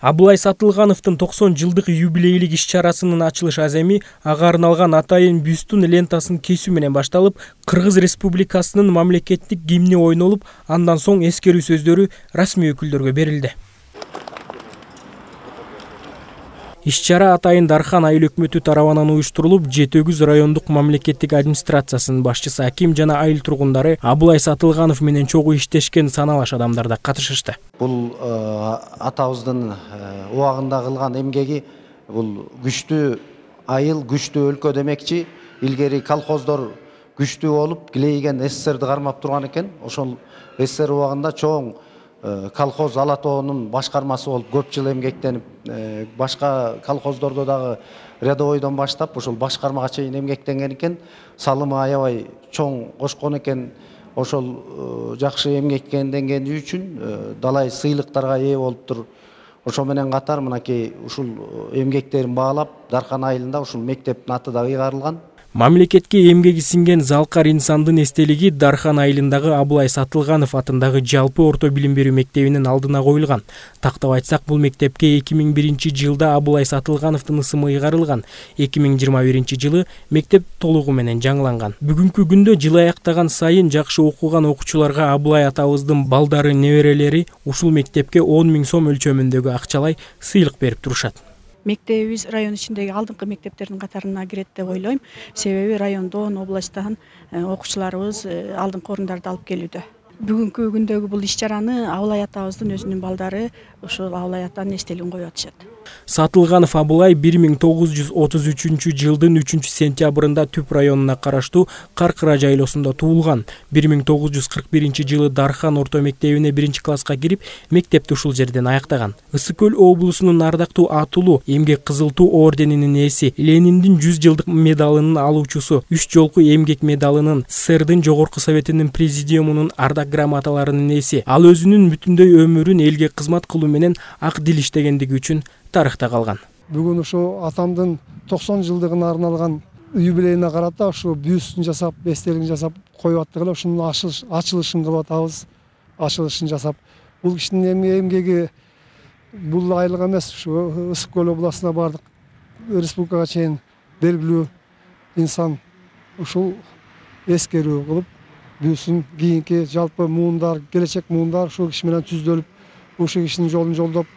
Абылай Сатылгановдун 90 жылдык юбилейлик иш-чарасынын ачылыш аземи ага арналган атайын бюстун лентасын кесүү менен башталып, Кыргыз Республикасынын мамлекеттик гимни ойнолуп, андан соң эскерүү сөздөрү расмий өкүлдөргө берилди. Иш-чара атайын Дархан айыл өкмөтү тарабынан уюштурулуп, Жетөгүз райондук мамлекеттик администрациясынын башчысы Аким жана айыл тургундары Абылай Сатылганов менен чогуу иштешкен саналаш адамдар да катышышты. Бул атабыздын убагында кылган эмгеги, бул күчтүү айыл, күчтүү өлкө демекчи. Илгери колхоздор күчтүү болуп, килейген СССРди кармап турган экен. Ошол СССР убагында чоң колхоз Ала тоонун башкармасы болуп көп жыл эмгектенип, башка колхоздордо дагы рядовойдон баштап ошол башкармага чейин эмгектенген экен. Салымы аябай чоң кошкон экен. Ошол жакшы эмгектенгени үчүн далай сыйлыктарга ээ болуптур. Ошо менен катар мынакей ушул эмгектерин баалап, Дархан айылында ушул мектептин аты да ыйгарылган. Мамлекетке эмгеги сиңген залкар инсандын эстелиги Дархан айылындагы Абылай Сатылганов атындагы жалпы орто билим берүү мектебинин алдына коюлган. Тактап айтсак, бул мектепке 2001-жылда Абылай Сатылгановдун ысымы ыйгарылган. 2021 жылы мектеп толугу менен жаңыланган. Бүгүнкү күндө жыл аяктаган сайын жакшы окуган окуучуларга Абылай атабыздын балдары, неберелери ушул мектепке 10 000 сом өлчөмүндөгү акчалай сыйлык берип турушат. Мектебибиз район ичиндеги алдыңкы мектептердин катарына кирет деп ойлойм. Себеби райондон, областтан окуучуларыбыз алдыңкы орундарда алып келүүдө. Бүгүнкү күндөгү бул иш-чараны Абылай атабыздын өзүнүн балдары ушул Абылай атанын эстелигин коюп атышат. Сатылганов Абылай 1933 жылдын 3-сентябрында Түп районуна караштуу Каркыра жайлоосунда туулган. 1941 жылы Дархан орто мектебине 1-класска кирип, мектепти ушул жерден аяктаган. Ысык Көл облусунун ардактуу атулуу эмгек кызыл туу орденинин ээси, Лениндин 100 жылдык медалынын алуучусу, 3 жолку эмгек медалынын, СССРдын жогорку советинин президиумунун ардак грамоталарынын ээси. Ал өзүнүн бүтүндөй өмүрүн элге кызмат кылуу менен ак дил иштегендиги үчүн тарыхта калган. Бүгүн ошо атамдын 90 жылдыгына арналган юбилейине карата ошо бюстун жасап, эстелигин жасап коюп аттык эле. Ушунун ачылышын кылып атабыз, ачылышын жасап. Бул кишинин эмгеги бул айлык эмес, ушу Ысык Көл областына бардык республикага чейин белгилүү инсан. Ушул эскерүү кылып, бюстун кийинки жалпы муундар, келечек муундар ушул киши менен түздөлүп, ушул кишинин жолун жолдоп,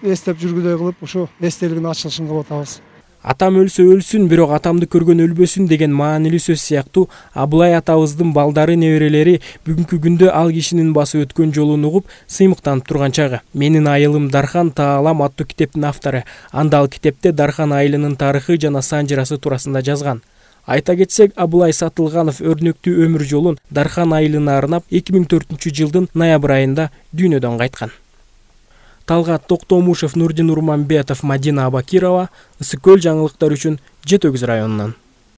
эстеп жүргүдөй кылып, ушу эстелигин ачылышын кылып атабыз. Атам өлсө өлсүн, бирок атамды көргөн өлбөсүн деген маанилүү сөз сыяктуу Абылай атабыздын балдары, неберелери бүгүнкү күндө ал кишинин басып өткөн жолун угуп, сыймыктанып турган чагы. Менин айылым Дархан Таалам аттуу китептин автору. Анда ал китепте Дархан айылынын тарыхы жана санжырасы туурасында жазган. Айта кетсек, Абылай Сатылганов өрнөктүү өмүр жолун Дархан айылына арнап 2004 жылдын ноябрь айында дүйнөдөн кайткан. Талгат Токтомушев, Нурдин Урманбетов, Мадина Абакирова, Ысык Көл жаңылыктар үчүн Жетөгүз районунан.